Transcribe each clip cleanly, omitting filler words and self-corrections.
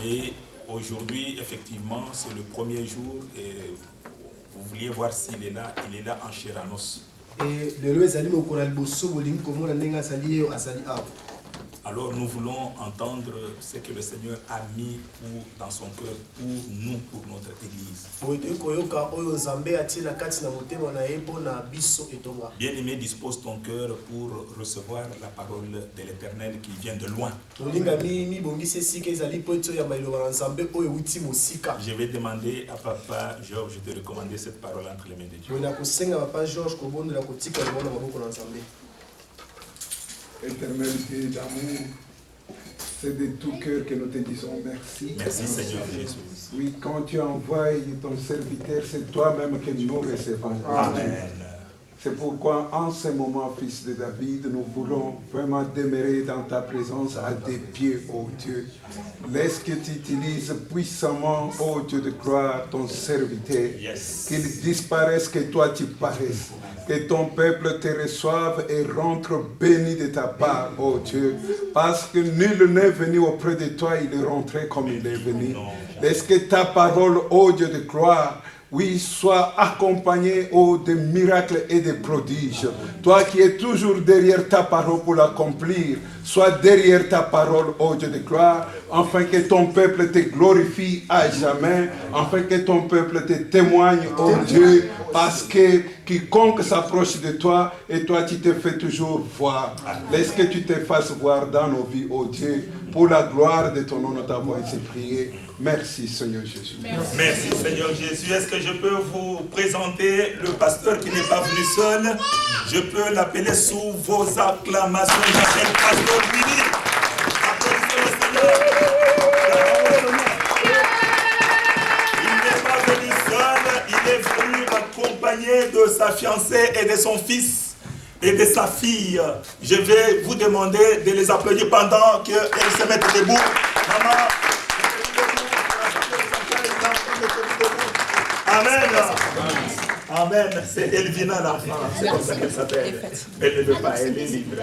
Et aujourd'hui, effectivement, c'est le premier jour et vous vouliez voir s'il est là, il est là en chair et en os. Alors nous voulons entendre ce que le Seigneur a mis dans son cœur pour nous, pour notre Église. Bien-aimé, dispose ton cœur pour recevoir la parole de l'Éternel qui vient de loin. Je vais demander à Papa Georges de recommander cette parole entre les mains de Dieu. Éternel Dieu d'amour, c'est de tout cœur que nous te disons merci. Merci Seigneur Jésus. Oui, quand tu envoies ton serviteur, c'est toi-même que nous recevons. Amen. C'est pourquoi en ce moment, fils de David, nous voulons vraiment demeurer dans ta présence à tes pieds, ô Dieu. Laisse que tu utilises puissamment, ô Dieu de gloire, ton serviteur. Yes. Qu'il disparaisse, que toi tu paraisses. Que ton peuple te reçoive et rentre béni de ta part, ô Dieu. Parce que nul n'est venu auprès de toi, il est rentré comme il est venu. Laisse que ta parole, ô Dieu de gloire, oui, sois accompagné de miracles et de prodiges. Toi qui es toujours derrière ta parole pour l'accomplir, sois derrière ta parole, ô Dieu de gloire, afin que ton peuple te glorifie à jamais, afin que ton peuple te témoigne, ô Dieu, parce que quiconque s'approche de toi, et toi tu te fais toujours voir. Laisse que tu te fasses voir dans nos vies, ô Dieu, pour la gloire de ton nom, nous t'avons ainsi prié. Merci Seigneur Jésus. Merci Seigneur Jésus. Est-ce que je peux vous présenter le pasteur qui n'est pas venu seul? Je peux l'appeler sous vos acclamations. J'appelle Pasteur Billy. Applaudissez le Seigneur. Il n'est pas venu seul. Il est venu accompagné de sa fiancée et de son fils et de sa fille. Je vais vous demander de les applaudir pendant qu'elles se mettent debout. Maman. Amen. Amen. C'est Elvina l'enfant. C'est comme ça qu'elle s'appelle. Elle ne veut pas, elle est libre.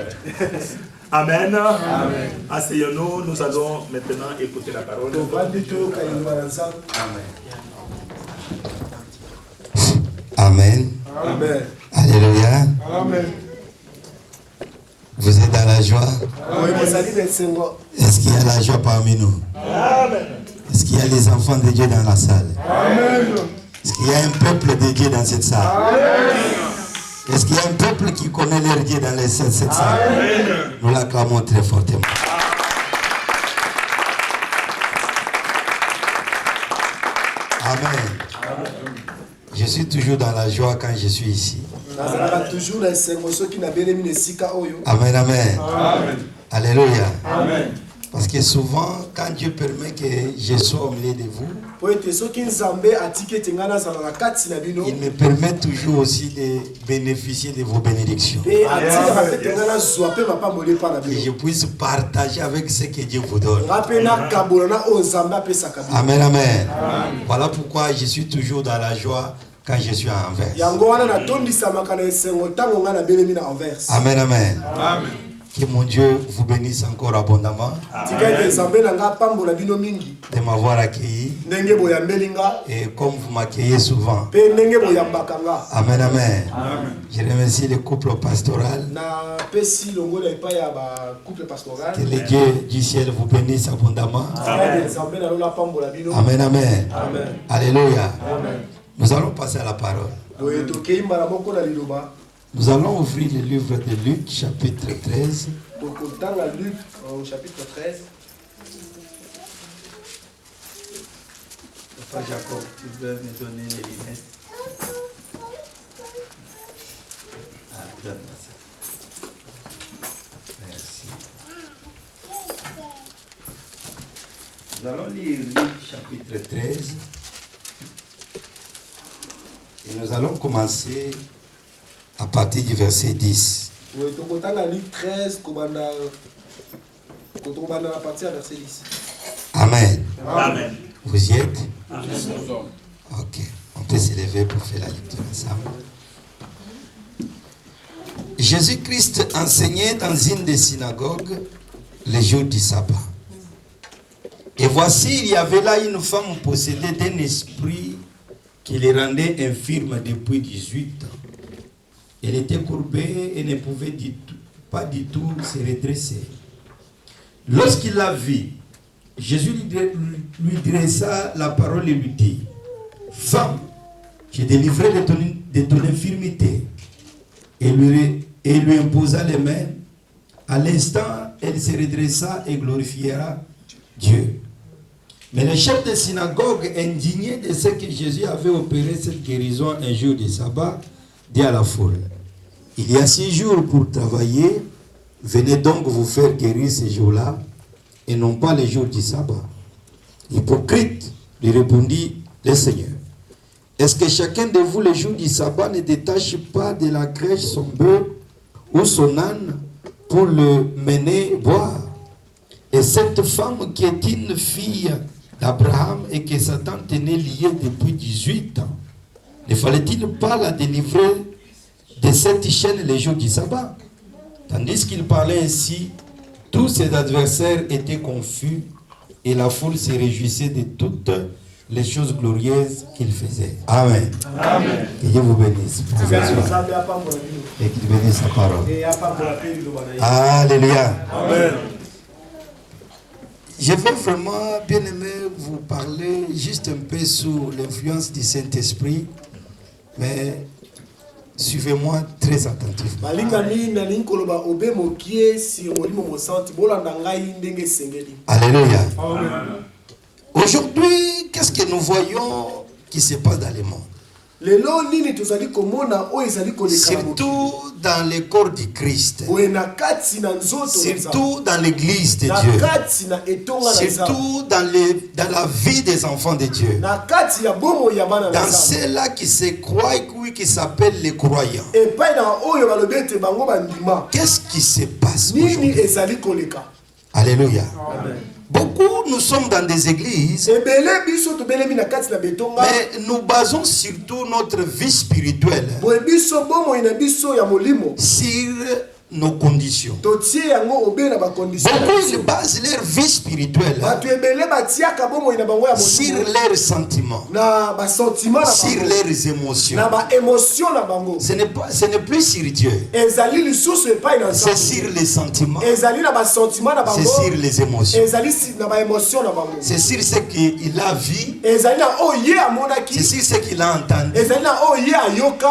Amen. Amen. Asseyons-nous, nous allons maintenant écouter la parole. Amen. Amen. Alléluia. Amen. Vous êtes dans la joie? Est-ce qu'il y a la joie parmi nous? Amen. Est-ce qu'il y a les enfants de Dieu dans la salle? Amen. Est-ce qu'il y a un peuple de Dieu dans cette salle? Amen. Est-ce qu'il y a un peuple qui connaît leur Dieu dans cette salle? Amen. Nous l'acclamons très fortement. Amen. Je suis toujours dans la joie quand je suis ici. Amen, amen. Amen. Alléluia. Amen. Parce que souvent, quand Dieu permet que je sois au milieu de vous, il me permet toujours aussi de bénéficier de vos bénédictions. Et je puisse partager avec ce que Dieu vous donne. Amen, amen. Amen. Voilà pourquoi je suis toujours dans la joie quand je suis à Anvers. Amen, amen. Amen. Que mon Dieu vous bénisse encore abondamment de m'avoir accueilli et comme vous m'accueillez souvent. Amen, amen. Je remercie le couple pastoral. Que le Dieu du ciel vous bénisse abondamment. Amen, amen. Alléluia. Nous allons passer à la parole. Nous allons ouvrir le livre de Luc, chapitre 13. Luc, au chapitre 13. Papa Jacob, tu peux me donner les lunettes. Ah, donne-moi ça. Merci. Nous allons lire Luc, chapitre 13. Et nous allons commencer à partir du verset 10. Oui, donc on a Luc 13, quand on a parti à verset 10. Amen. Amen. Vous y êtes? Amen. Ok. On peut s'élever pour faire la lecture ensemble. Jésus-Christ enseignait dans une des synagogues les jours du sabbat. Et voici, il y avait là une femme possédée d'un esprit qui les rendait infirmes depuis 18 ans. Elle était courbée et ne pouvait pas du tout se redresser. Lorsqu'il la vit, Jésus lui dressa la parole et lui dit: Femme, j'ai délivré de ton infirmité. Et lui imposa les mains. À l'instant, elle se redressa et glorifiera Dieu. Mais le chef de synagogue, indigné de ce que Jésus avait opéré cette guérison un jour de sabbat, dit à la foule: il y a 6 jours pour travailler, venez donc vous faire guérir ces jours-là, et non pas les jours du sabbat. Hypocrite, lui répondit le Seigneur. Est-ce que chacun de vous, les jours du sabbat, ne détache pas de la crèche son bœuf ou son âne pour le mener boire? Et cette femme qui est une fille d'Abraham et que Satan tenait liée depuis 18 ans, ne fallait-il pas la délivrer de cette chaîne les jours du sabbat? Tandis qu'il parlait ainsi, tous ses adversaires étaient confus et la foule se réjouissait de toutes les choses glorieuses qu'il faisait. Amen. Amen. Que Dieu vous bénisse. Et qu'il bénisse sa parole. Alléluia. Amen. Je veux vraiment bien aimer vous parler juste un peu sous l'influence du Saint-Esprit, mais suivez-moi très attentivement. Alléluia. Amen. Aujourd'hui, qu'est-ce que nous voyons qui se passe dans le monde? Surtout dans le corps du Christ, surtout dans l'église de Dieu, surtout dans la vie des enfants de Dieu, dans ceux-là qui se croient et qui s'appellent les croyants. Qu'est-ce qui se passe aujourd'hui? Alléluia. Amen. Beaucoup, nous sommes dans des églises, mais nous basons surtout notre vie spirituelle sur nos conditions. Beaucoup, ils basent leur vie spirituelle sur leurs sentiments, sur leurs émotions. Ce n'est plus sur Dieu, c'est sur les sentiments, c'est sur les émotions, c'est sur ce qu'il a vu, c'est sur ce qu'il a entendu,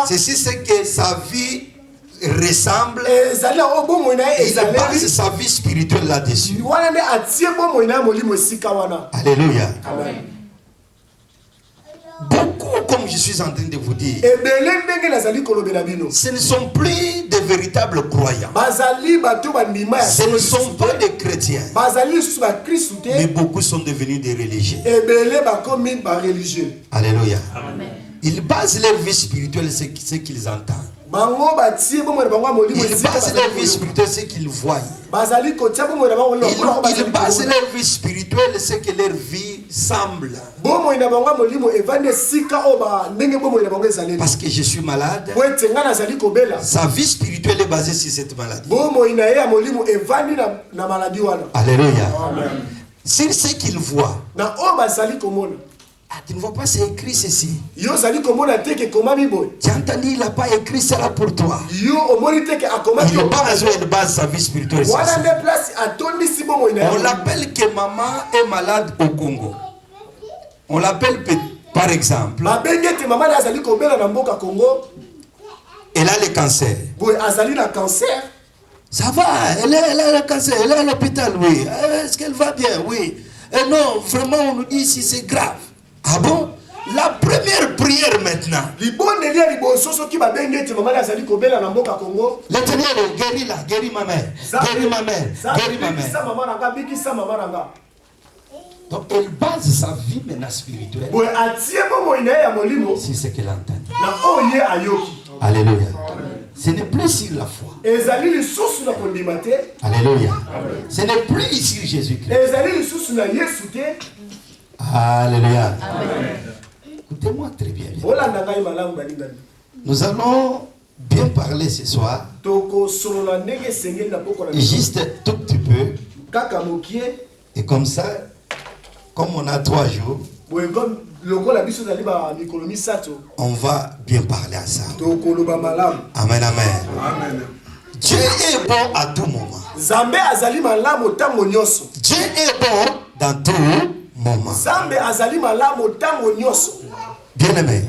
c'est sur ce que sa vie ressemble. Il base sa vie spirituelle là-dessus. Alléluia. Amen. Beaucoup, comme je suis en train de vous dire, ce ne sont plus de véritables croyants, ce ne sont pas des chrétiens, mais beaucoup sont devenus des religieux. Alléluia. Amen. Ils basent leur vie spirituelle sur ce qu'ils entendent. Ils basent leur vie spirituelle ce qu'ils voient. Ils basent leur vie spirituelle ce que leur vie semble. Parce que je suis malade, sa vie spirituelle est basée sur cette maladie. Alléluia. C'est ce qu'ils voient. Ah, tu ne vois pas, c'est écrit ceci. Tu as entendu, il n'a pas écrit cela pour toi. Il n'a pas besoin de base sa vie spirituelle. On l'appelle que maman est malade au Congo. On l'appelle par exemple. Elle a le cancer. Ça va, elle a le cancer, elle est à l'hôpital, oui. Est-ce qu'elle va bien? Oui. Et non, vraiment, on nous dit si c'est grave. Ah bon? La première prière maintenant. L'Éternel, guéris-la, guéris ma mère. Guéris ma mère, guéris ma mère. Donc elle base sa vie maintenant spirituelle sur ce qu'elle entend. Alléluia. Ce n'est plus sur la foi. Alléluia. Ce n'est plus sur Jésus-Christ. Alléluia. Écoutez-moi très bien. Nous allons bien parler ce soir, tokosolola ndenge esengeli na poko na juste tout petit peu, kaka mokie et comme ça, comme on a 3 jours, boye comme lokola biso ezali ba mikolo misato on va bien parler ensemble. tokoloba malamu. Amen, amen. Amen. Dieu est bon à tout moment. Nzambe azali malamu ntango nyonso. Dieu est bon dans tout moment. Nzambe azali malamu ntango nyonso. Bien aimé,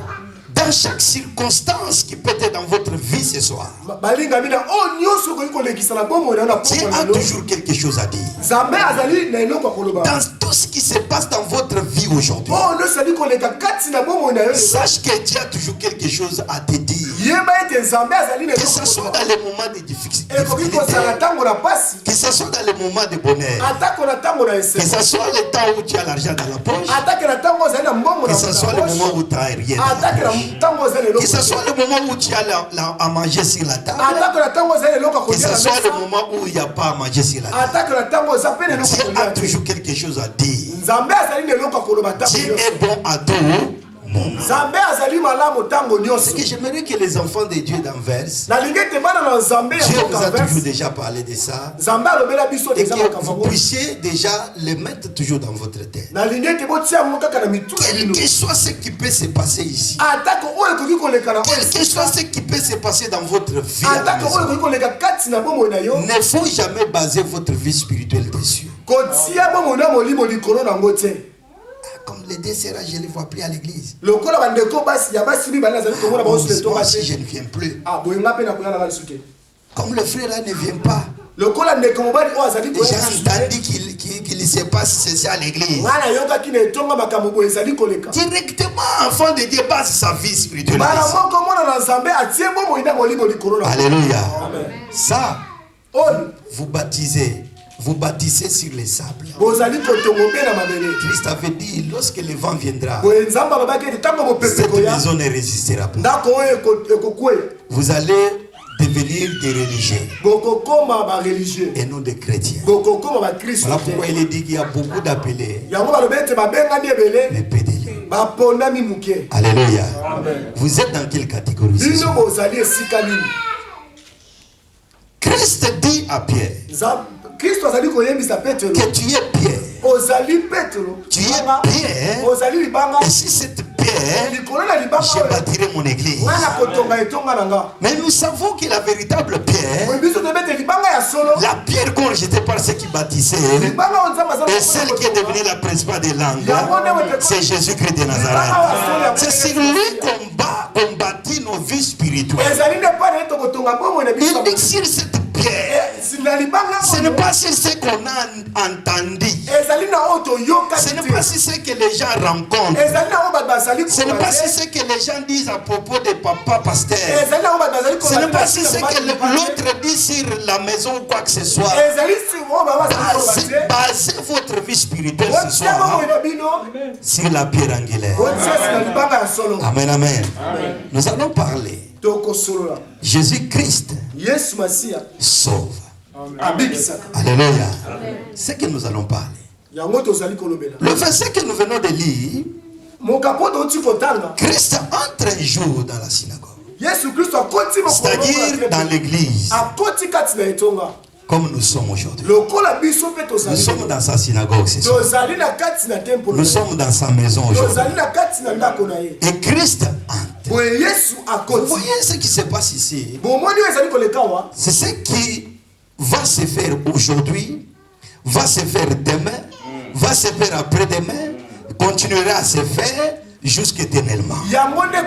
dans chaque circonstance qui peut être dans votre vie ce soir, Balinga mina o nyonso ko kolekisa na bomo na Dieu poko a na lo. toujours quelque chose à dire. Nzambe azali na eloko koloba. Dans tout ce qui se passe dans votre vie aujourd'hui, Oh no sali koleka kati na bomo na yo. sache que Dieu a toujours quelque chose à te dire. Yeba ete Nzambe azali na Que ce soit dans les moments de e difficulté, koki kozala ntango na pasi. que ce soit dans les moments de bonheur, Atako na ntango na que ese. ce soit le temps où tu as l'argent dans la poche, Atake na ntango azali na mbongo que na. ce soit le moment où tu n'as rien dans la Atake na poche, ntango azali na que ce soit le moment où tu as à manger sur la table, Atake na ntango azali eloko que kolia ce na soit le mesa. moment où il n'y a pas à manger sur la table. Atake na ntango azapene eloko Dieu a kolia. toujours quelque chose à dire. Nzambe azali na eloko koloba ntango Dieu nyonso. est bon à tout moment. Nzambe azali malamu ntango Ce nyonso. que j'aimerais que les enfants de Dieu d'Anvers, Nalingi ete bana na Nzambe ya Dieu mboka vous a toujours Anvers. déjà parlé de ça, Nzambe alobela biso et deja que makambo vous yango. puissiez déjà les mettre toujours dans votre tête. Nalingi ete botia yango kaka na mitu na Quel bino. que soit ce qui peut se passer ici, Atako oyo ekoki koleka na quel oyo. que soit ce qui peut se passer dans votre vie, à la Atako oyo maison, ekoki koleka kati na bomoi na yo. ne faut jamais baser votre vie spirituelle dessus. Kotia bomoi na molimo likolo nango te. Comme les deux sœurs, je ne les vois plus à l'église. Lokola bandeko basi ya basi mibale azali komona baosu le Moi, tonga si je te. ne viens plus, Ah boyenga pe na koyala bali suke. comme le frère là ne vient pas, Lokola ndeko mobali oyo azali j'ai koyala entendu qu'il se passe ceci à l'église. ngana yokaki na etonga makambo boye ezali koleka. Directement, enfant de Dieu base sa vie spirituelle. Bana moko mona na Nzambe atie bomoi na molimo likolo na. Alléluia. Amen. Ça, Oyo vous bâtissez sur les sables. bozali kotongo pe na mabele. Christ avait dit, lorsque le vent viendra, Boye Nzambe alobaki ete ntango mopepe cette koya maison ne résistera pas. ndako oyo ekokweya. Vous allez devenir des religieux Bokokoma bareligieux. et non des chrétiens. Bokokoma bakristo Voilà pourquoi te. il est dit qu'il y a beaucoup d'appelés, Yango balobi ete babengani ebele mais peu d'élus. bapondami moke. Alléluia. Amen. Vous êtes dans quelle catégorie ce Bino soir? bozali esika nini? Christ dit à Pierre Kristo azali koyembisa Petro. que tu es Pierre. Ozali Petro. Tu es Pierre. Ozali libanga. Et si cette pierre, Likolo na libanga je oyo. bâtirai mon église. Ngana kotonga etonga na nga. Mais nous savons que la véritable pierre, Boye biso tobete libanga ya solo. la pierre qu'on rejetait par ceux qui bâtissaient, Libanga oyo Nzambe azali et celle qui est devenue la principale des langues, c'est Jésus-Christ de Nazareth. C'est sur lui qu'on bâtit nos vies spirituelles. ezali nde pana ete kotonga bomoi na biso. Il dit sur cette pierre, Na libanga ce n'est oyo. pas sur ce qu'on a entendu, Ezali na oyo toyoka ce n'est pas sur ce que les gens rencontrent, ezali na oyo bato bazali ce n'est pas sur kobaze. ce que les gens disent à propos de papa pasteur, Ezali na oyo bato bazali ce n'est pas sur kobaze. ce que l'autre dit sur la maison ou quoi que ce soit. ezali si oyo bazali kobaze. Basez votre vie spirituelle ce Otia soir bomoi na bino. sur la pierre angulaire. Otia si na libanga ya solo. Amen, amen. Nous allons parler. Tokosolola. Jésus-Christ Yesu Masiya sauve. abikisaka. Alléluia. C'est que nous allons parler. Yango tozali kolobela. Le verset que nous venons de lire, Mokapo toti kotanga. Christ entre un jour dans la synagogue, Yesu Kristo akoti c'est-à-dire dans l'église, akoti kati na etonga. comme nous sommes aujourd'hui. Lokola biso pe Nous tozali. sommes dans sa synagogue, c'est ça. Tozali na kati na temple. Nous sommes dans sa maison aujourd'hui. Tozali na kati na ndako na ye. Et Christ entre. Boye Yesu Vous akoti. voyez ce qui se passe ici? Bomoni oyo ezali koleka wa. C'est ce qui va se faire aujourd'hui, va se faire demain, va se faire après-demain, continuera à se faire jusqu'éternellement. Yango nde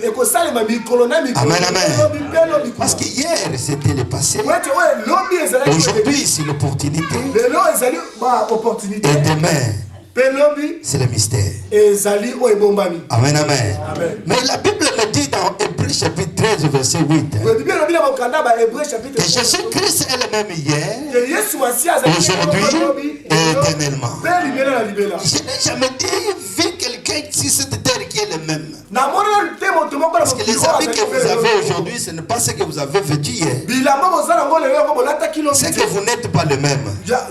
ekosalema mikolo na mikolo. Amen, amen. Lobi pe lobi kwa. Parce que hier, c'était le passé. Wete oyo lobi ezali koleka. Aujourd'hui, c'est l'opportunité. Lelo ezali ba opportunité. Et demain, Pe lobi c'est le mystère. ezali oyo ebombami. Amen, amen. Amen. Mais la Bible me dit dans Hébreux chapitre 13, verset 8, Boye Bible elobi na mokanda ba Hébreux chapitre. que Jésus-Christ est le même hier, Que Yesu Masiya azali aujourd'hui et éternellement. Pe libela na libela. Je n'ai jamais dit, vu quelqu'un sur cette terre qui est le même. Parce que les habits que vous avez aujourd'hui, ce n'est pas ce que vous avez vêtu hier. C'est que vous n'êtes pas le même. L'âge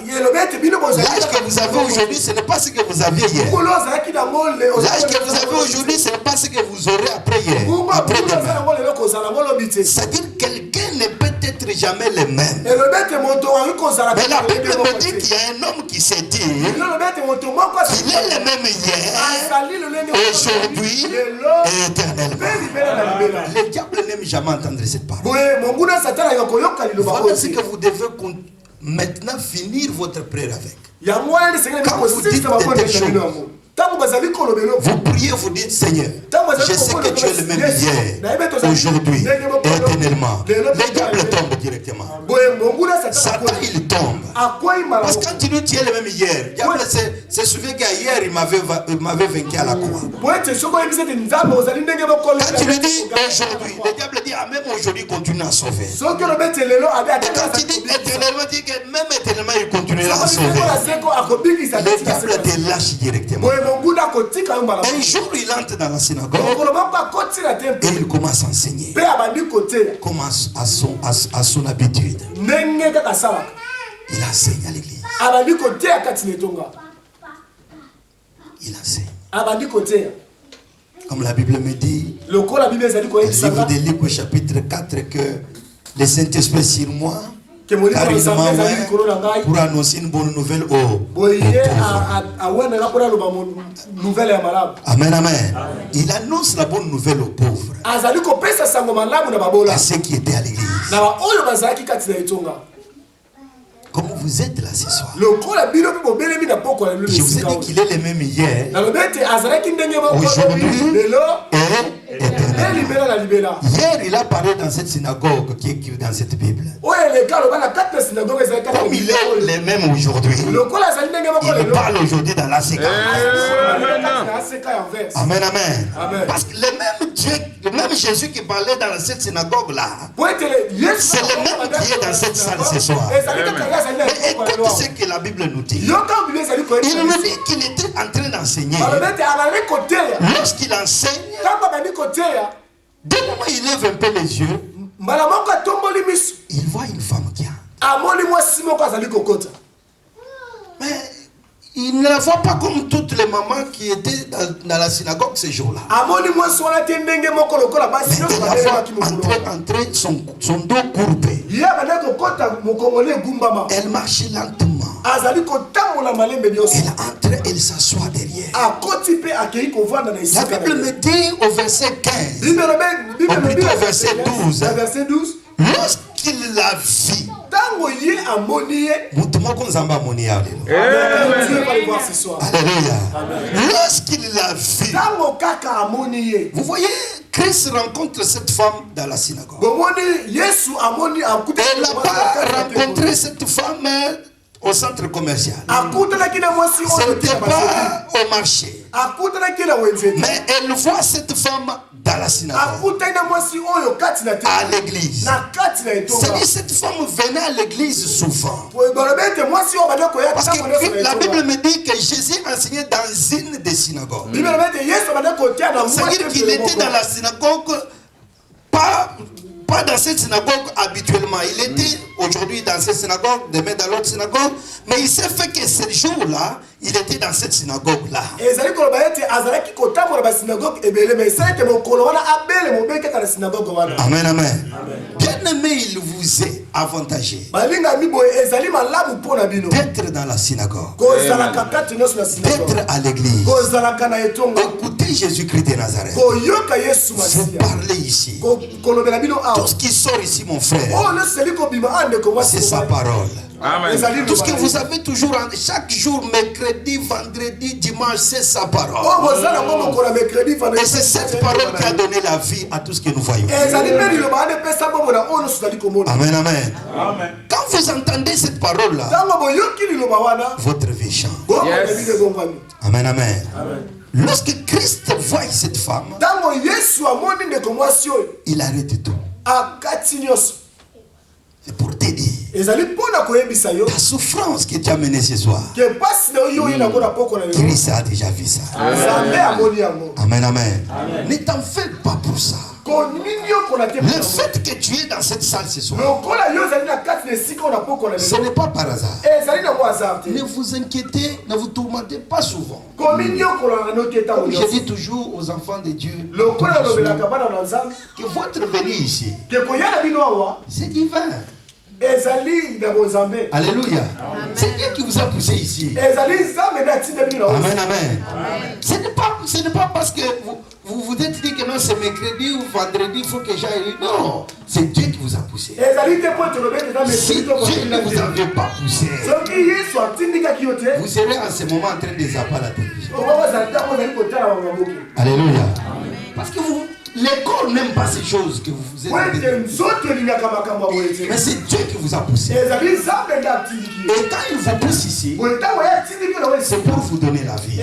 que vous avez aujourd'hui, ce n'est pas ce que vous aviez hier. L'âge que vous avez aujourd'hui, ce n'est pas ce que vous aurez après hier. C'est-à-dire que quelqu'un ne peut être jamais le même. Mais la Bible me dit qu'il y a un homme qui s'est dit qu'il est le même hier, aujourd'hui et éternellement. Le diable n'aime jamais entendre cette parole. Voilà ce que vous devez maintenant finir votre prière avec. Quand vous dites des choses, vous priez, vous dites Seigneur, je sais que tu es le même hier, aujourd'hui, éternellement. Le diable tombe directement. Satan il tombe. Parce que quand tu dis tu es le même hier, le diable se souvient qu'hier il m'avait vaincu à la croix. Quand tu lui dis aujourd'hui, le diable dit ah, même aujourd'hui il continue à sauver. Et quand tu dis éternellement, il dit que même éternellement il continuera à sauver. Le diable te lâche directement. Un jour, il entre dans la synagogue et il commence à enseigner. Comme à son habitude. Il enseigne à l'église. Il enseigne. Comme la Bible me dit, le livre de Luc au chapitre 4, que le Saint-Esprit sur moi, pour annoncer une bonne nouvelle aux pauvres. Amen, amen. Il annonce la bonne nouvelle aux pauvres. À ceux qui étaient à l'église. Comment vous êtes là ce soir? Je vous ai dit qu'il est le même hier, aujourd'hui et éternellement. Hier, il a parlé dans cette synagogue qui est écrite dans cette Bible. Comme il est le même aujourd'hui, il parle aujourd'hui dans la séquence. Amen, amen. Parce que le même Dieu, le même Jésus qui parlait dans cette synagogue-là, c'est le même qui est dans cette salle ce soir. Mais écoute ce que la Bible nous dit. Il nous dit qu'il était en train d'enseigner. Lorsqu'il enseigne, dès le moment où il lève un peu les yeux, il voit une femme qui a. Mais il ne la voit pas comme toutes les mamans qui étaient dans la synagogue ce jour-là. Mais il la voit entrer son dos courbé. Elle marche lentement. Elle entre, elle s'assoit derrière. La Bible me dit au verset 15, ou plutôt au verset 12, lorsqu'il la vit, lorsqu'il la vit, vous voyez, Christ rencontre cette femme dans la synagogue. Elle n'a pas rencontré cette femme au centre commercial. Ce n'était pas au marché. Mais elle voit cette femme dans la synagogue, à l'église. C'est-à-dire cette femme venait à l'église souvent. Parce que la Bible me dit que Jésus enseignait dans une des synagogues. C'est-à-dire qu'il était dans la synagogue, pas dans cette synagogue habituellement. Il était aujourd'hui dans cette synagogue, demain dans l'autre synagogue. Mais il s'est fait que ce jour-là, il était dans cette synagogue-là. Amen, amen. Bien aimé, il vous est avantagé d'être dans la synagogue, d'être à l'église. Écoutez Jésus-Christ de Nazareth. Vous parlez ici. Tout ce qui sort ici, mon frère, c'est sa parole. Amen. Tout ce que vous avez toujours, chaque jour, mercredi, vendredi, dimanche, c'est sa parole. Et c'est cette parole qui a donné la vie à tout ce que nous voyons. Amen, amen. Quand vous entendez cette parole-là, votre vie change. Yes. Amen, amen. Lorsque Christ voit cette femme, il arrête tout. C'est pour te dire Ta souffrance que tu as menée ce soir. Christ a déjà vu ça. Amen, amen. Ne t'en fais pas pour ça. Le fait que tu es dans cette salle ce soir, ce n'est pas par hasard. Ne vous inquiétez, ne vous tourmentez pas souvent. Je dis toujours aux enfants de Dieu que votre venue ici, c'est divin. Alléluia. C'est Dieu qui vous a poussé ici. Amen, amen. Ce n'est pas parce que vous vous êtes dit que non, c'est mercredi ou vendredi, il faut que j'aille. Non, c'est Dieu qui vous a poussé. Si Dieu ne vous avait pas poussé, vous serez en ce moment en train de zapper la télévision. Alléluia. Parce que l'école n'aime pas ces choses que vous êtes. Mais c'est Dieu qui vous a poussé. Et quand il vous pousse ici, c'est pour vous donner la vie.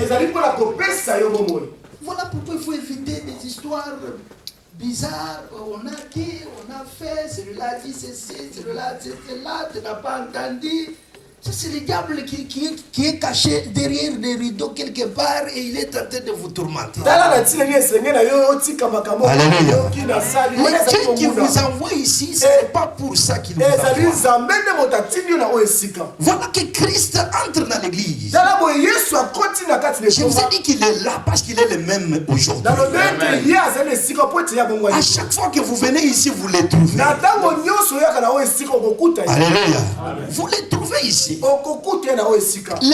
Voilà pourquoi il faut éviter des histoires bizarres. On a dit, on a fait, celui-là a dit ceci, celui-là a dit cela, tu n'as pas entendu. Ça, c'est le diable qui est caché derrière les rideaux quelque part et il est en train de vous tourmenter. Alléluia. Le Dieu qui vous envoie ici, ce n'est pas pour ça qu'il vous envoie. Voilà que Christ entre dans l'église. Je vous ai dit qu'il est là parce qu'il est le même aujourd'hui. À chaque fois que vous venez ici, vous les trouvez. Alléluia. Vous les trouvez ici. Le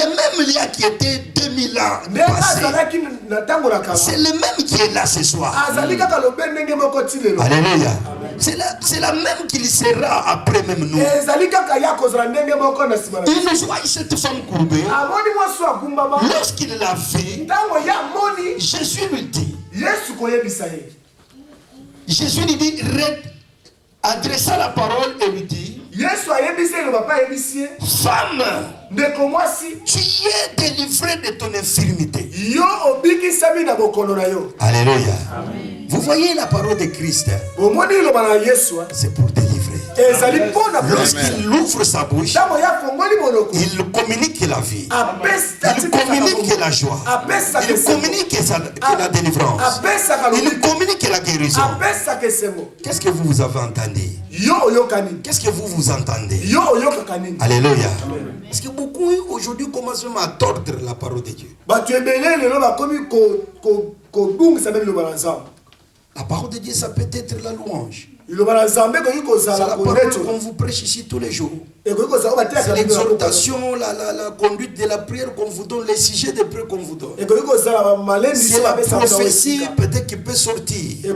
même lien qui était 2000 ans passé, c'est le même qui est là ce soir. Alléluia. C'est la même qu'il sera après même nous. Il nous voit cette femme courbée. Lorsqu'il l'a vu, Jésus lui dit, adressa la parole et lui dit, femme, tu es délivrée de ton infirmité. Alléluia. Vous voyez la parole de Christ, c'est pour délivrer. Lorsqu'il ouvre sa bouche, il communique la vie, il communique la joie, il communique la délivrance, il communique la guérison. Qu'est-ce que vous avez entendu? Qu'est-ce que vous entendez? Alléluia. Parce que beaucoup aujourd'hui commencent même à tordre la parole de Dieu. La parole de Dieu, ça peut être la louange. C'est la parole qu'on vous prêche ici tous les jours. C'est l'exhortation, la conduite de la prière qu'on vous donne, les sujets de prière qu'on vous donne. C'est la prophétie peut-être qui peut sortir.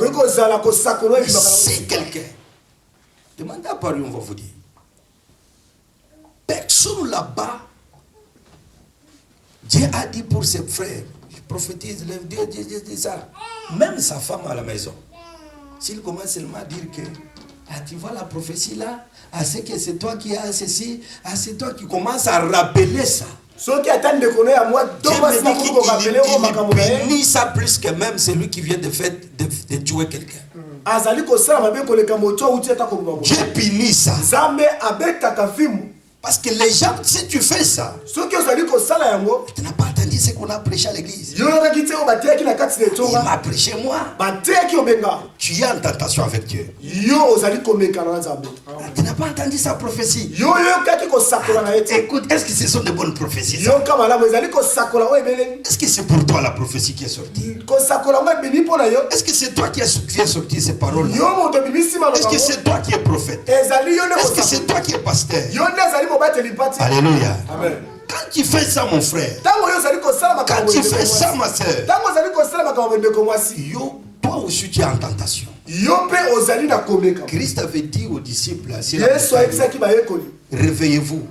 Si quelqu'un demande à Paris, on va vous dire. Personne là-bas, Dieu a dit pour ses frères, je prophétise, Dieu dit ça. Même sa femme à la maison. S'il commence seulement à dire que tu vois la prophétie là, c'est que c'est toi qui as ceci, c'est toi qui commence à rappeler ça. Ceux qui attendent de connaître à moi, il punit ça plus que même celui qui vient de tuer quelqu'un. Dieu punit ça. Parce que les gens, si tu fais ça, tu n'as pas entendu ce qu'on a prêché à l'église. Il m'a prêché moi. Tu es en tentation avec Dieu. Tu n'as pas entendu sa prophétie. Écoute, est-ce que ce sont de bonnes prophéties? Est-ce que c'est pour toi la prophétie qui est sortie? Est-ce que c'est toi qui as sorti ces paroles? Est-ce que c'est toi qui es prophète? Est-ce que c'est toi qui es pasteur? Alléluia. Amen. Quand tu fais ça, mon frère, quand tu fais ça, ma soeur, toi aussi tu es en tentation. Christ avait dit aux disciples, réveillez-vous,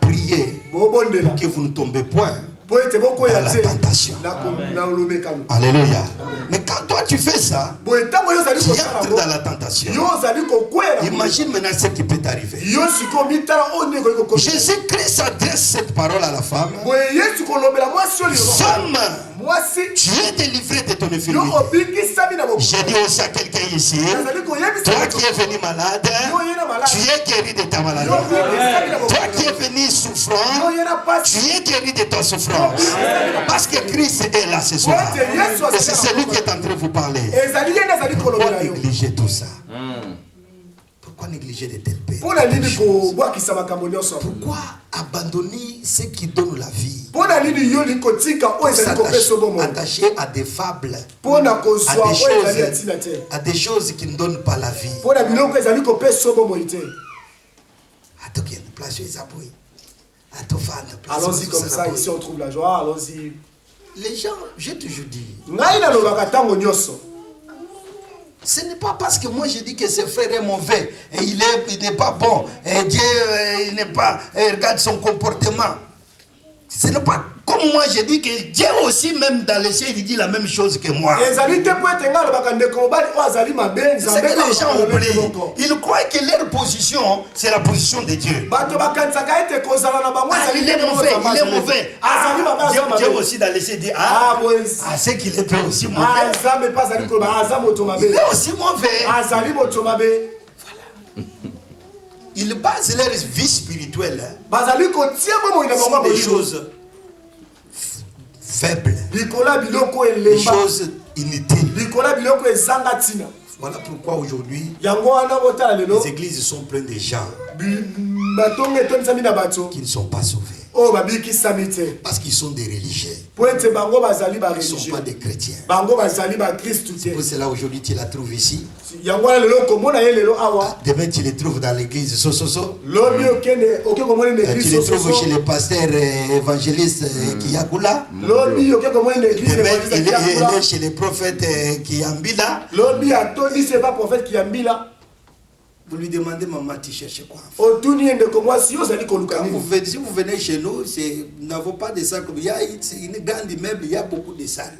priez pour que vous ne tombez point dans la tentation. Alléluia. Mais quand toi tu fais ça, tu entres dans la tentation. Imagine maintenant ce qui peut t'arriver. Jésus-Christ adresse cette parole à la femme. Femme, Tu es délivré de ton infirmité. J'ai dit aussi à quelqu'un ici, toi qui es venu malade, tu es guéri de ta maladie. Toi qui es venu souffrant, tu es guéri de ta souffrance. Parce que Christ est là ce soir. Et c'est celui qui est en train de vous parler. Pourquoi négliger tout ça? Pourquoi négliger de telles paix? Pourquoi abandonner ce qui donne la vie? Attaché à des fables, à des choses qui ne donnent pas la vie. Allons-y comme ça, ici on trouve la joie, allons-y. Les gens, j'ai toujours dit, ce n'est pas parce que moi je dis que ce frère est mauvais et il n'est pas bon et Dieu il n'est pas, regarde son comportement. Ce n'est pas comme moi je dis que Dieu aussi même dans le ciel il dit la même chose que moi. C'est ce que les gens oublient. Ils croient que leur position c'est la position de Dieu. Il est mauvais. Dieu aussi dans le ciel dit c'est qu'il est aussi mauvais. Il est aussi mauvais. Ils basent leur vie spirituelle sur des choses faibles, des choses inutiles. Voilà pourquoi aujourd'hui les églises sont pleines de gens qui ne sont pas sauvés. Parce qu'ils sont des religieux. Ils ne sont pas des chrétiens. C'est pour cela aujourd'hui tu la trouves ici. Demain tu les trouves dans l'église Sososo. Tu les trouves chez les pasteurs évangélistes Kiyakula. Demain il est chez les prophètes Kiyambila. Vous lui demandez, maman, tu cherches quoi? Si vous venez chez nous, nous n'avons pas de salles. Il y a une grande immeuble, il y a beaucoup de salles.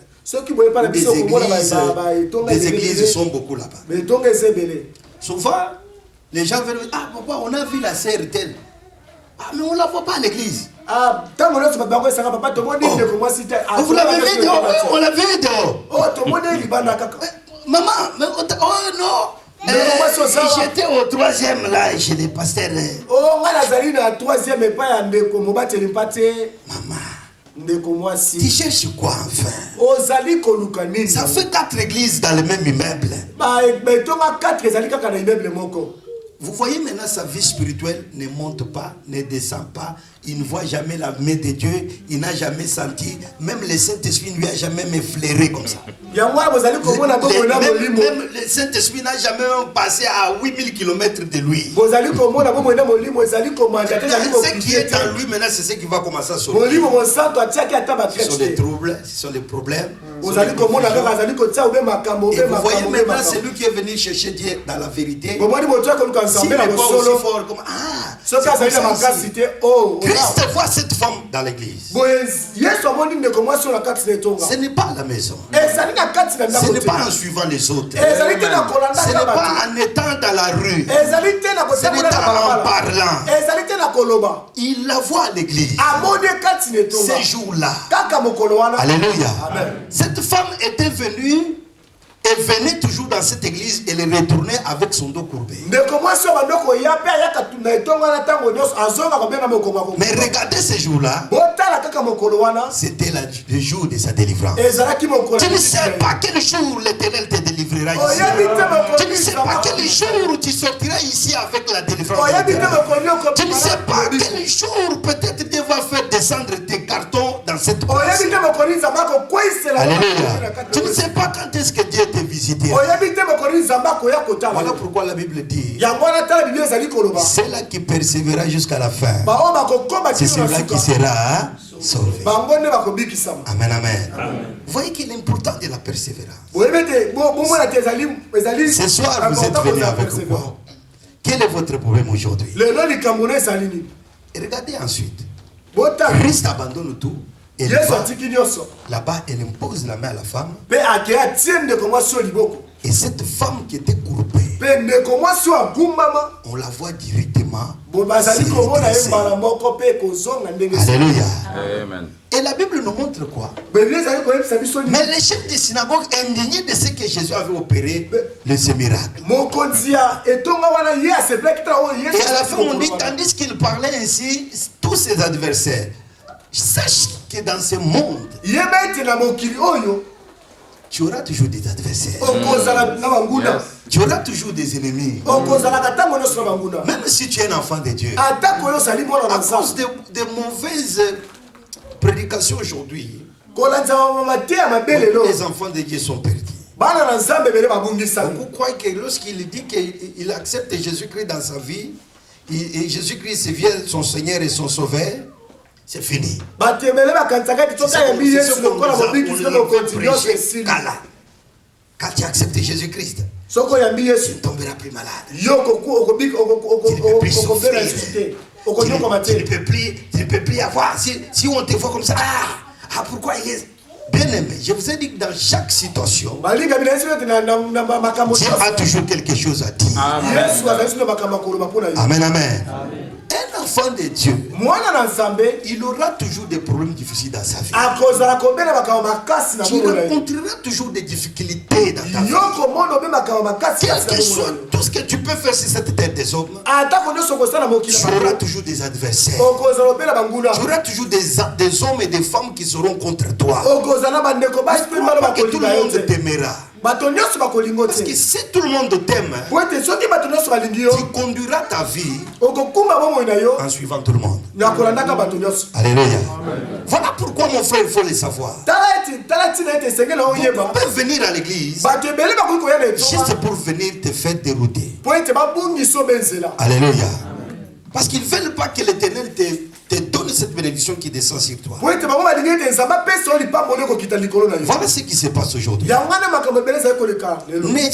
Des églises sont beaucoup là-bas. Souvent, les gens viennent dire, ah papa, on a vu la sœur telle. Ah mais on ne la voit pas à l'église. Vous l'avez vu dehors? Oui, on l'a vu dehors. Maman, oh non. J'étais au 3e là chez les pasteurs. Maman, tu cherches quoi enfin? Ça fait 4 églises dans le même immeuble. Vous voyez maintenant sa vie spirituelle ne monte pas, ne descend pas. Il ne voit jamais la main de Dieu. Il n'a jamais senti. Même le Saint-Esprit ne lui a jamais effleuré comme ça. Même le Saint-Esprit n'a jamais passé à 8000 km de lui. Ce qui est en lui maintenant, c'est ce qui va commencer à sortir. Ce sont des troubles, ce sont des problèmes. Et vous voyez maintenant, c'est lui qui est venu chercher Dieu dans la vérité. S'il n'est pas aussi fort comme Christ voit cette femme dans l'église. Ce n'est pas à la maison. Ce n'est pas en suivant les autres. Ce n'est pas en étant dans la rue. Ce n'est pas en parlant. Il la voit à l'église. Ces jours-là. Alléluia. Cette femme était venue. Et venait toujours dans cette église et les retournait avec son dos courbé. Mais regardez ces jours-là, c'était le jour de sa délivrance. Tu ne sais pas quel jour l'Éternel te délivrera ici. Tu ne sais pas quel jour tu sortiras ici avec la délivrance. Tu ne sais pas quel jour peut-être Dieu va faire descendre tes cartons dans cette place. Alléluia. Tu ne sais pas quand est-ce que Dieu te visiter. Voilà pourquoi la Bible dit celui-là qui persévérera jusqu'à la fin, c'est celui-là qui sera sauvé. Amen, amen. Vous voyez qu'il est important de la persévérance. Ce soir, vous êtes venus avec quoi? Quel est votre problème aujourd'hui? Et regardez ensuite. Christ abandonne tout. Et là-bas, elle impose la main à la femme. Et cette femme qui était courbée, on la voit directement. mouvement. bazali c'est komona redressé. embala moko pe kozonga ndenge Alléluia. Amen. Et la Bible nous montre quoi? Biblia ezali koyebisa biso nini? Mais les chefs des synagogues, indignés de ce que Jésus avait opéré, de ce miracle. mokonzi ya etonga wana ye asepelaki tala oyo Et yesu à la fin, on dit, asili tandis qu'il parlait ainsi, tous ses adversaires, sache que dans ce monde, yeba ete na mokili oyo tu auras toujours des adversaires. okozala na banguna Tu auras toujours des ennemis. okozalaka ntango nyonso na banguna Même si tu es un enfant de Dieu. atako oyo ozali mwana na À cause nzambe de mauvaises prédications aujourd'hui, kolandisa mate ya mabele les lelo enfants de Dieu sont perdus. bana na nzambe ebele babungisami Vous croyez que lorsqu'il dit qu'il accepte Jésus-Christ dans sa vie, et Jésus-Christ devient son Seigneur et son Sauveur, c'est fini. bato ebele bakanisaka eti soki ayambi yesu lokola mobikisi to mokonzi nyonso esili Quand tu acceptes Jésus-Christ, soki oyambi tu yesu ne tomberas plus malade. yo okobela yesu te okonyokoma Tu ne te peux plus avoir. Si on te voit comme ça, pourquoi il est bien aimé? Je vous ai dit que dans chaque situation, balingami na yesu ete na makambo Dieu a toujours quelque chose à dire. yesu azali so na makambo akoloba mpo na yo Amen, amen. Un enfant de Dieu, mwana na nzambe il aura toujours des problèmes difficiles dans sa vie. akozala kobela makambo makasi na Tu bongo na ye rencontreras toujours des difficultés dans ta vie. yo komona obe makambo makasi Quel kasi que na bongo soit na yo tout ce que tu peux faire sur cette terre des hommes, atako nyonso okosala mokili tu na auras bango toujours des adversaires. okozala obela banguna Tu auras toujours des hommes et des femmes qui seront contre toi. okozala bandeko basi mpe bana Pas que tout le bakolinga yo monde te t'aimera. bato nyonso bakolinga Parce que te si tout le monde t'aime, po ete soki bato nyonso balingi yo tu conduiras ta vie okokumba bomoi na yo en suivant tout le monde. na kolandaka bato nyonso Alléluia. Voilà pourquoi mon frère, il faut le savoir. tala ntina ete esengeli On oyeba peut venir à l'église bato ebele bakoki koya na juste etonga pour venir te faire dérouter. po ete babungisa obe nzela Alléluia. Parce qu'ils ne veulent pas que l'Éternel te donne cette bénédiction qui descend sur toi. po ete bango balingi ete nzambe apesa yo lipamboli ekokita likolo na yo Voilà ce qui se passe aujourd'hui. yango wana makambo ebele ezali koleka lelo Ne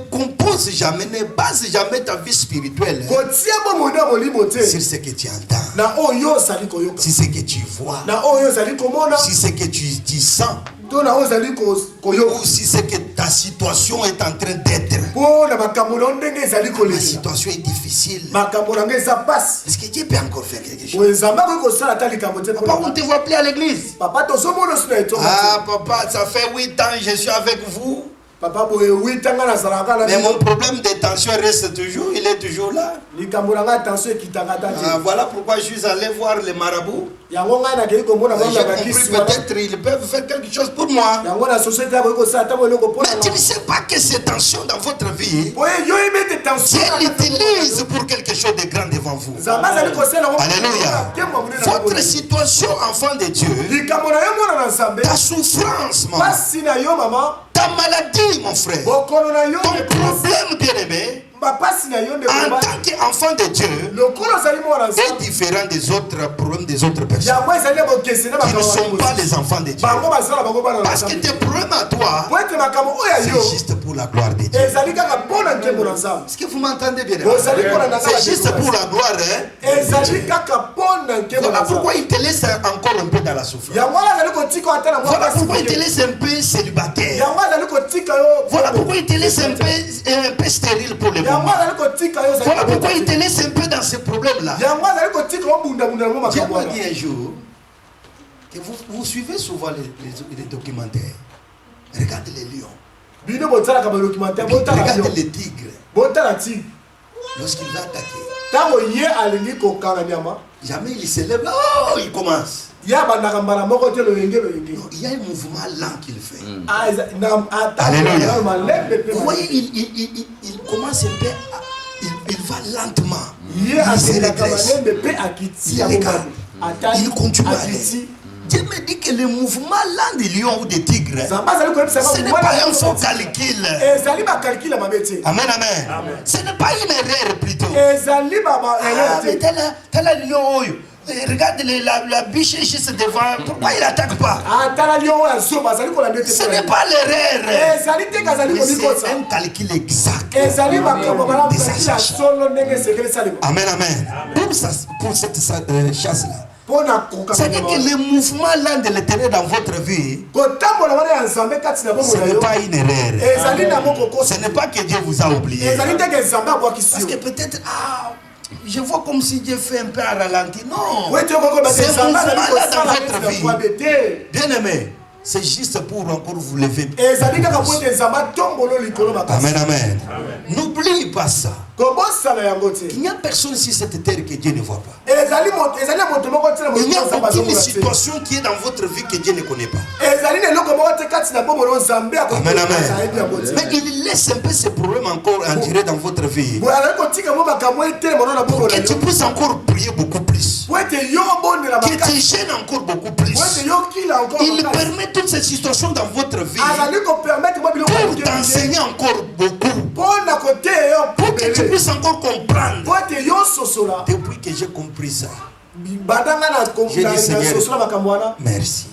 compose jamais, ne base jamais ta vie spirituelle kotia bomoi na molimo te sur ce que tu entends, na oyo ozali koyoka sur ce que tu vois, na oyo ozali komona sur ce que tu sens, to na oyo ozali koyoka ou si c'est que ta situation est en train d'être. mpo na makambo na yo ndenge ezali La kolekela situation est difficile. makambo na ngai eza pasi Est-ce que Dieu peut encore faire quelque chose? oyo nzambe akoki kosala ata likambo te Papa, on ne te voit plus à l'église. papa tozomona osi na etonga Ah, papa, ça fait 8 ans que je suis avec vous. papa boye witanga nazalaka na Mais bino mon problème de tension reste toujours, il est toujours là. likambo na ngai attention ekitaka ta te Voilà pourquoi je suis allé voir les marabouts. yango ngai nakei komona J'ai bango ya compris bakisi wana peut-être ils peuvent faire quelque chose pour moi. yango na société akoki kosala ntango eloko Mais tu ne mpona sais pas que ces tensions dans votre vie, oye yo yebi ete tension Dieu l'utilise pour quelque chose de grand devant vous. nzambe azali kosala yango Alléluia. nkembo monene na Votre bango. situation, enfant de Dieu, likambo na yo mwana na nzambe ta souffrance, maman, pasi na yo mama ta maladie, mon frère, bokono na yo ton problème, bien-aimé, bapasi na yo ndeko en mobali. tant qu'enfant de Dieu, lokolo ozali mwana na est nzambe différent des autres problèmes des autres personnes yango ezali na bokesi na qui ne makambo sont pas les enfants de Dieu. bango bazala bango bana na Parce que nzambe tes problèmes à toi, po ete makambo oyo ya yo c'est juste pour la gloire de Dieu. ezali kaka mpona nkembo na nzambe Est-ce que vous m'entendez bien? bozali mpona na C'est juste pour la gloire, hein? ezali kaka mpona nkembo Voilà na pourquoi nzambe il te laisse encore un peu dans la souffrance. yango wana azali kotika ata na mwa Voilà pasi pourquoi il te moke. laisse un peu célibataire. yango azali kotika yo Voilà pourquoi il te laisse un peu stérile pour le yango moment. azali kotika yo Voilà pourquoi il te laisse un peu dans ces problèmes-là. yango azali kotika yo bundabunda yango Dieu makambo m'a wana dit un jour que vous suivez souvent les documentaires. Regardez les lions. bino botalaka badocumentaire botala Regardez yo les tigres. botala tigre Lorsqu'il va attaquer, ntango ye alingi kokanga nyama jamais il se lève. Oh, il commence. ye abandaka mbala moko te loyenge loyenge Non, il y a un mouvement lent qu'il fait. Alléluia. malembe Vous mpe voyez, il commence un peu. Il va lentement. ye Il se akendaka redresse. malembe mpe akiti Il yango regarde. atali Il continue à aller. akiti Dieu me dit que le mouvement lent des lions ou des tigres, nzambe azali koyebisa ce n'est pas un faux calcul. ezali bakalkile mabe te Amen, amen. Ce n'est pas une erreur plutôt. ezali Ah, mais te tel lion, oh, regarde la biche juste devant. Pourquoi il n'attaque pas? atala lion oyo azoba azali kolanda ete Ce n'est pas l'erreur. ezali te kazali Mais c'est komikosa un calcul exact. ezali makambo Des balakila sages. solo ndenge esekeli esalema Amen, amen. Pour cette chasse-là. mpona C'est-à-dire que le mouvement lent de l'éternel dans votre vie, kotambola wana ya nzambe kati na ce bomoi na n'est yo pas une erreur. ezali nango Ce kokosa n'est pas que Dieu vous a oublié. ezali teke nzambe abwakisi Parce que yo peut-être, je vois comme si Dieu fait un peu à ralenti. Non. Ouais, tu vois comment C'est c'est un ça, mouvement là dans votre ça, vie. Bien aimé, c'est juste pour encore vous lever. Et ça dit que pour des amas tombent le licolo makasi. Amen, amen. N'oublie pas ça. Comment ça la yangote? Il n'y a personne sur cette terre que Dieu ne voit pas. Et ça dit mon Il n'y a aucune situation qui est dans votre vie que Dieu ne connaît pas. Amen, amen. Mais il laisse un peu ces problèmes encore entrer dans votre vie. Pour que tu puisses encore prier beaucoup plus. Que tu gênes encore beaucoup plus. Il permet toutes ces situations dans votre vie pour t'enseigner encore beaucoup. Pour que tu puisses encore comprendre. Depuis que j'ai compris ça, j'ai dit Seigneur, merci.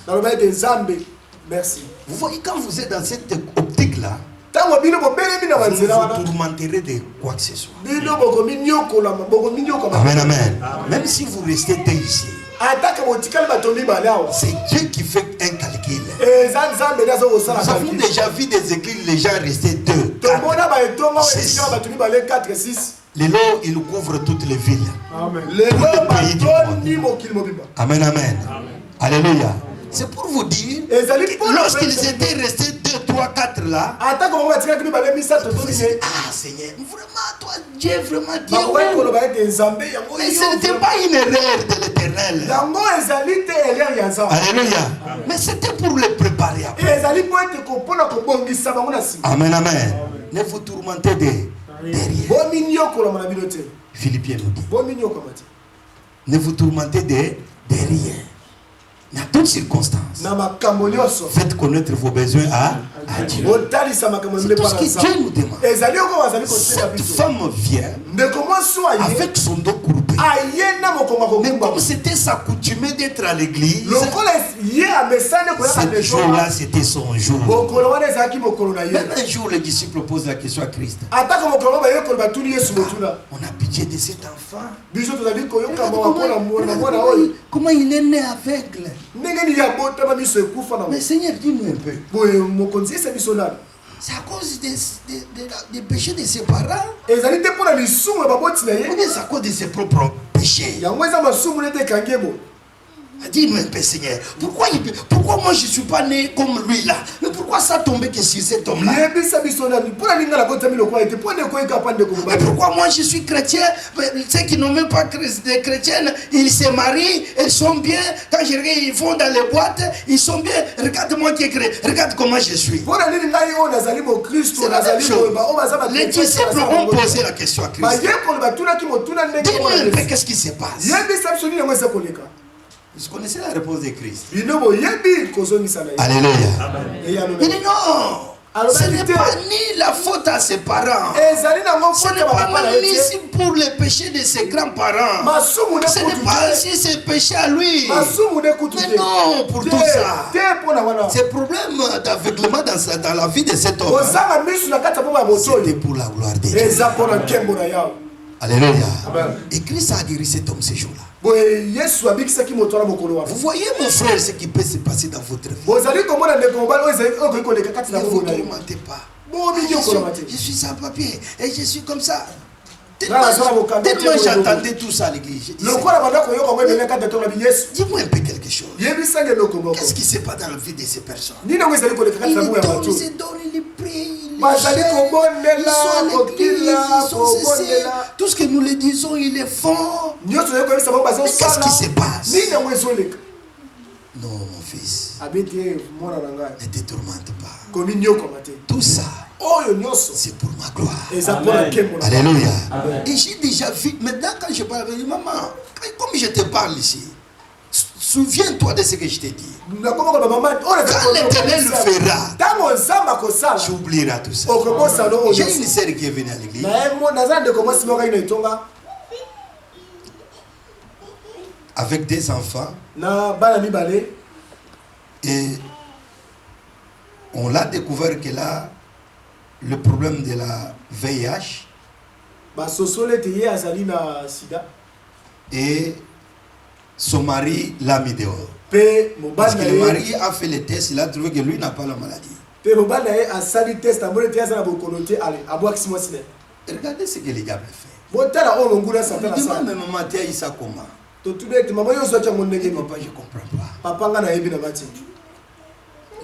Merci. Vous voyez, quand vous êtes dans cette optique-là, vous vous tourmenterez de quoi que ce soit. Amen, amen. Même si vous restez deux ici, c'est Dieu qui fait un calcul. Nous avons déjà vu des églises, les gens restaient 2, 4, 6. Les lots, ils couvrent toutes les villes. Amen. Amen, amen. Alléluia. C'est pour vous dire, lorsqu'ils étaient restés 2, 3, 4 là, ah Seigneur, vraiment, toi, Dieu, vraiment, Dieu. Mais ce n'était pas une erreur de l'Éternel. Alléluia. Mais c'était pour les préparer après. Amen, amen. Ne vous tourmentez derrière. Philippiens nous dit, ne vous tourmentez derrière. Dans toutes circonstances, faites connaître vos besoins à Dieu. C'est tout ce que Dieu nous demande. Cette femme vient avec son dos courbé. Mais comme c'était sa coutume d'être à l'église, ce jour-là c'était son jour. Même un jour, les disciples posent la question à Christ. On a pitié de cet enfant. Comment il est né aveugle? Mais Seigneur, dis-nous un peu. C'est à cause des péchés de ses parents? Ou bien c'est à cause de ses propres péchés? Dis-moi un peu, Seigneur, pourquoi moi je ne suis pas né comme lui là? Mais pourquoi ça tombait que sur cet homme là? Mais pourquoi moi je suis chrétien? Ceux qui n'ont même pas de chrétiennes, ils se marient, ils sont bien. Quand je regarde, ils vont dans les boîtes, ils sont bien. Regarde-moi qui est chrétien, regarde comment je suis. Les disciples ont posé la question à Christ. Dis-moi un peu qu'est-ce qui se passe. Vous connaissez la réponse de Christ. Alléluia. Il dit non. Ce n'est pas ni la faute à ses parents. Ce n'est pas ni pour les péchés de ses grands-parents. Ce n'est pas si ses péchés à lui. Mais non, pour tout ça. Ces problèmes d'aveuglement dans la vie de cet homme, c'était pour la gloire de Dieu. Alléluia. Et Christ a guéri cet homme ce jour-là. Vous voyez, mon frère, ce qui peut se passer dans votre vie. Ne vous tourmentez pas. Je suis sans papier et je suis comme ça. Tellement j'entendais tout ça à l'église. Dis-moi un peu quelque chose. Qu'est-ce qui se passe dans la vie de ces personnes? Il se donne, il prie. Ils sont à l'église, ils sont cessés. Tout ce que nous les disons, ils le font. Mais qu'est-ce qui se passe? Non, mon fils, ne te tourmente pas. Tout ça, c'est pour ma gloire. Alléluia. Et j'ai déjà vu, maintenant quand je parle avec maman, comme je te parle ici, souviens-toi de ce que je t'ai dit. Quand l'Éternel le fera, tu oublieras tout ça. J'ai une sœur qui est venue à l'église. Avec des enfants. Et on l'a découvert qu'elle a le problème de la VIH. Et son mari l'a mis dehors. Parce que le mari a fait les tests, il a trouvé que lui n'a pas la maladie. Regardez ce que les gars ont fait. botala o ngula satana Dis-moi, sa mais maman, tu as eu ça comment? to tubeti mama yo so cha mondenge Papa, je ne comprends pas. papa nga na yebi na bati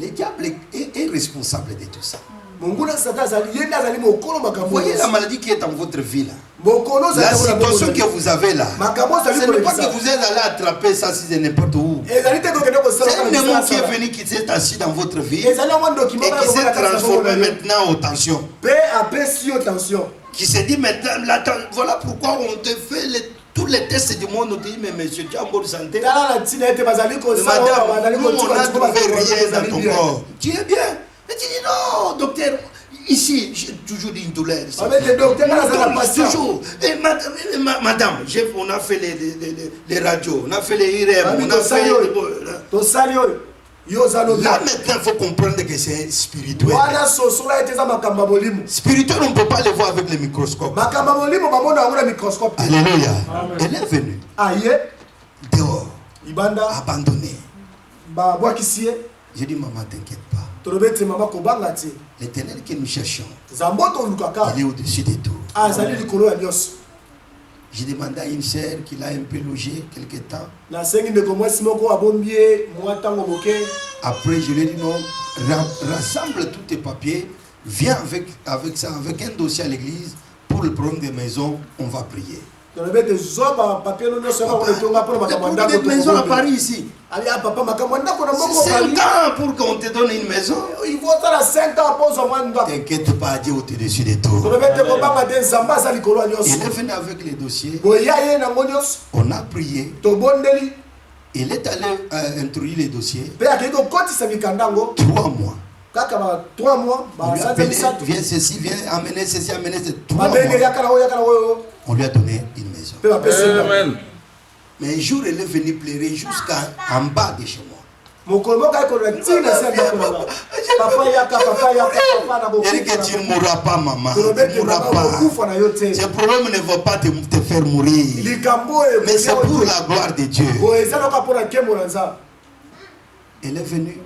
Le diable est responsable de tout ça. mongula satana za yenda za limo okolo Vous makambo voyez la maladie qui est dans votre vie là. bokolo za La situation que vous avez là. makambo za Ce limo n'est pas que vous êtes allé attraper ça si c'est n'importe où. ezali te kokende ko C'est sala un démon qui est venu, qui s'est assis dans votre vie et ezali un document qui s'est transformé maintenant en tension. pe apesi yo tension Qui s'est dit maintenant, voilà pourquoi on te fait tous les tests du monde. On te dit, mais monsieur, tu as une bonne santé. tala na tina ete bazali ko Mais sala madame, bazali nous, ko on a trouvé rien dans bazali ton bien corps. Tu es bien. Mais tu dis non, docteur. Ici, j'ai toujours une douleur. Ici. avec le docteur là ça la passe Toujours. Et madame, on a fait les radios, on a fait les IRM, on a fait to sali yo yo za no là maintenant, il faut comprendre que c'est spirituel. wana soso la ete za makamba bolimo Spirituel, on ne peut pas le voir avec le microscope. makamba bolimo bamona ngona microscope Alléluia. Elle est venue aye dehors, ibanda abandonnée. ba bwakisi ye J'ai dit, maman, t'inquiète pas. tolobeti mama kobanga te L'éternel que nous cherchons, zambo tolukaka il est au-dessus de tout. azali likolo ya nyonso J'ai demandé à une sœur qui l'a un peu logé quelque temps. nasengi ndeko mwasi moko abombi ye mwa ntango moke Après, je lui ai dit non, rassemble tous tes papiers, viens avec ça, avec un dossier à l'église. Pour le problème des maisons, on va prier. tolobeti zoba papier no nyonso yaka koletonga mpona Le makambo ya problème ndako des maisons à Paris ici. ali ya papa makambo ya ndako na moko C'est Paris. 5 ans pour qu'on te donne une maison. il faut tala 5 ans mpo ozwa mwa ndako T'inquiète pas, Dieu est au-dessus de tout. tolobeti kobanga te nzambe aza likolo ya Il nyonso est venu avec les dossiers, boya ye nango nyonso on a prié. tobondeli Il est allé introduire les dossiers. mpe akei kokotisa mikanda yango 3 mois. kaka ba 3 mois On lui a basanza appelé, misato viens ceci, viens amener ceci, amener ceci. 3 babenge mois. yaka na oyo On lui a donné une maison. mpe bapesi Amen. Mais un jour, elle est venue pleurer jusqu'en bas de chez moi. mokolo moko ayekolola ntina se ndako na ba papa yaka papa na Elle dit que tu ne mourras pas, maman. Tu tolobeti ne mourras mama pas. bokufa na yo te Ce problème ne va pas te faire mourir. likambo Mais c'est pour la gloire de Dieu. boye eza noka mpona nkembo na nzambe Elle est venue,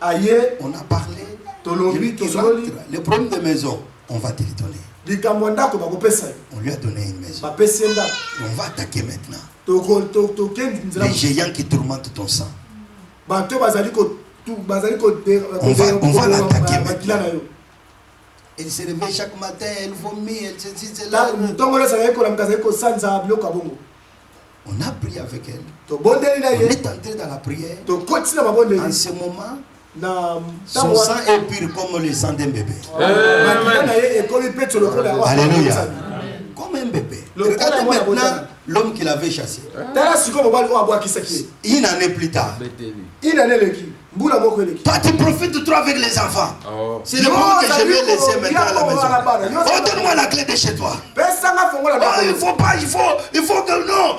aye on a parlé. tolobi Il tozoli rentre. Le problème de maison, on va te le donner. likambo ya ndako bakopesa ye On lui a donné une maison. bapesi ye ndako Et on va attaquer maintenant tokendi nzela les géants qui tourmentent ton sang. bato bazali On va l'attaquer bakila na yo Elle se réveille chaque matin, elle vomit, elle se dit cela. ntongo nyonso azali kolamika azali kosanza biloko ya bongo On a prié avec elle. tobondeli na On ye est entré dans la prière. tokoti na En mabondeli ce moment, na son ntango sang est pur comme le sang d'un bébé. makila na ye ekomi peto lokola ya Alléluia. Comme un bébé. Le Regardez problème, maintenant voilà. l'homme qui l'avait chassé. tala sikoyo mobali oyo abwakisaki ye Une année plus tard. inane eleki mbula moko eleki Toi, tu profites trop avec les enfants. Oh. C'est le moment que je vais laisser maintenant à la maison. Oh, donne-moi la clé de chez toi. pesanga fongola Oh, il ndako faut pas, il faut que non.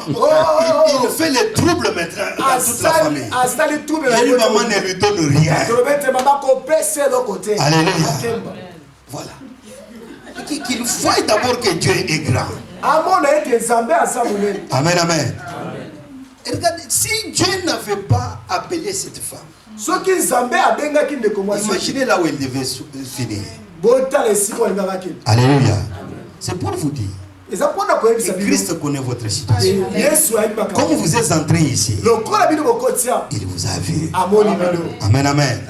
Il fait les troubles maintenant dans toute la famille. asali tube na Et ye maman ne lui donne rien. tolobete mama kopesa eloko te Alléluia. akemba Voilà. Qu'il voie d'abord que Dieu est grand. amona ete nzambe aza monene Amen, amen. Et regardez, si Dieu n'avait pas appelé cette femme, soki nzambe abengaki ndeko mwasi imaginez là où elle devait finir. botala esika olingakaki Alléluia. C'est pour vous dire. eza mpona koyebisa Et bino Christ connaît votre situation. yesu ayebi Comme makambo vous êtes entré ici, lokola bino bokotia il vous a vu. amoni bino Amen, amen.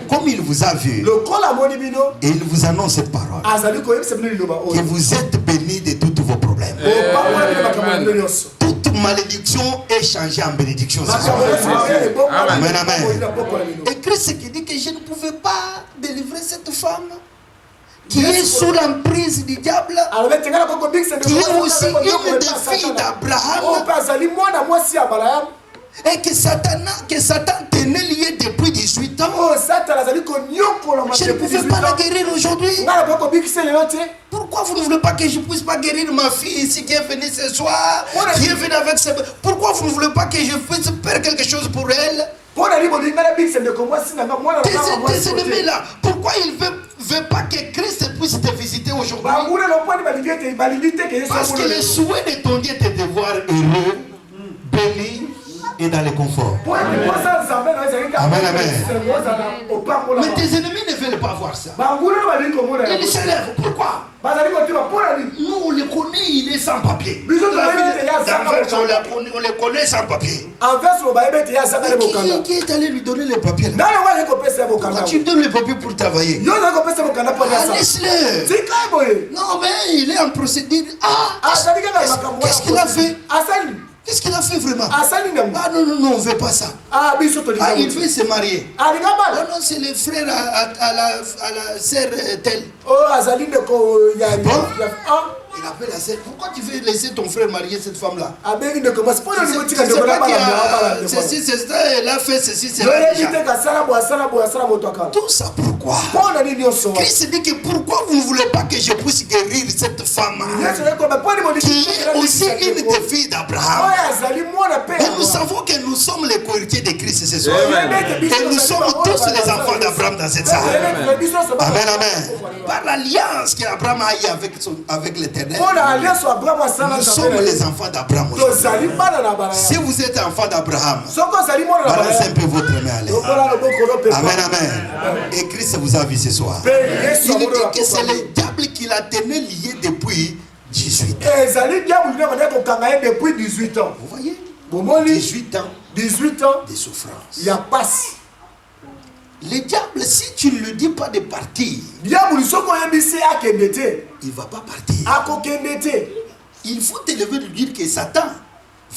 Comme il vous a vu, lokola amoni bino et il vous annonce cette parole, azali koyebisa bino liloba que oyo vous êtes bénis de tous vos problèmes. bopamola bino makambo na bino nyonso Toute malédiction est changée en bénédiction. ce soir. makambo nyonso ebongola Amen, bino amen. oyo na bokola bino Et Christ qui dit que je ne pouvais pas délivrer cette femme qui est sous l'emprise du diable, alobeti ngai nakokobikisa qui est aussi une des filles d'Abraham, oyo mpe azali mwana mwasi ya balayamu et que Satan tenait lié depuis 18 ans. oyo satana azali konyokola Je ne pouvais pas la guérir aujourd'hui. ngai nakokobikisa lelo te Pourquoi vous ne voulez pas que je puisse pas guérir ma fille ici qui est venue ce soir, qui est venue avec ses... Pourquoi vous ne voulez pas que je puisse faire quelque chose pour elle? mpo na libolingi ngai nabikisa ndeko mwasi na nga mwana na nga mwasi Tes ennemis là, pourquoi ils ne veulent pas que Christ puisse te visiter aujourd'hui? banguna lopwani balingi te ke yesu Parce que le souhait de ton Dieu est de te voir heureux, béni, et dans le confort. Amen, amen. Mais tes ennemis ne veulent pas voir ça. Ils se lèvent. Pourquoi? Nous, on les connaît, il est sans papier. On les connaît sans papier. Qui est allé lui donner les papiers là? Pourquoi tu donnes les papiers pour travailler? Laisse-le. Non, mais il est en procédure. Qu'est-ce qu'il a fait? Qu'est-ce qu'il a fait vraiment? Ah non, on ne veut pas ça. Il veut se marier. Ah non, c'est le frère à la sœur telle. Il appelle la sœur. Pourquoi tu veux laisser ton frère marier cette femme-là? Ceci, elle a fait ceci, c'est tout ça pourquoi? Christ dit que pourquoi vous ne voulez pas que je puisse guérir cette femme qui est aussi une des filles d'Abraham? Et nous savons que nous sommes les cohéritiers de Christ ce soir. Et nous sommes tous les enfants d'Abraham dans cette salle. Amen, amen. Par l'alliance qu'Abraham a eue avec l'Éternel, nous sommes les enfants d'Abraham. Si vous êtes enfant d'Abraham, balancez un peu votre main à l'air. Amen, amen. Et Christ vous a vu ce soir. Il dit que c'est le diable qui l'a tenu lié depuis 18 ans. Vous voyez? 18 ans de souffrance. Le diable, si tu ne lui dis pas de partir, il ne va pas partir. Il faut te lever de dire que Satan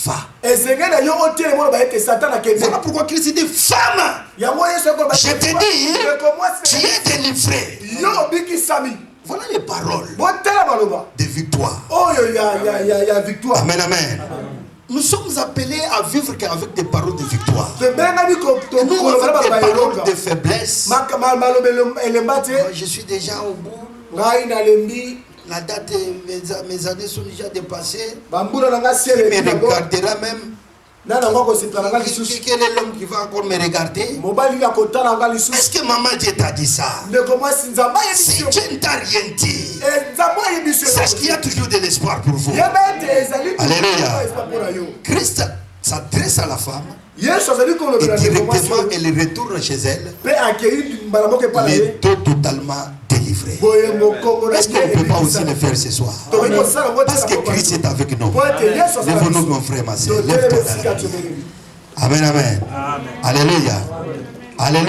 va. Voilà pourquoi Christ dit, femme, je te dis, tu es délivré. Voilà les paroles de victoire. Amen, amen. Nous sommes appelés à vivre qu'avec des paroles de victoire. Et nous, avec des paroles de faiblesse. Je suis déjà au bout. La date, mes années sont déjà dépassées. Il me regardera même. Quel est l'homme qui va encore me regarder? Est-ce que maman Dieu t'a dit ça? Si Dieu ne t'a rien dit, sache qu'il y a toujours de l'espoir pour vous. Alléluia. Christ s'adresse à la femme et directement elle retourne chez elle, les dos totalement délivrés. Est-ce qu'on ne peut pas aussi le faire ce soir? Parce que Christ est avec nous. Lève-nous, mon frère, ma soeur. Lève-toi. Amen, amen. Alléluia. Alléluia.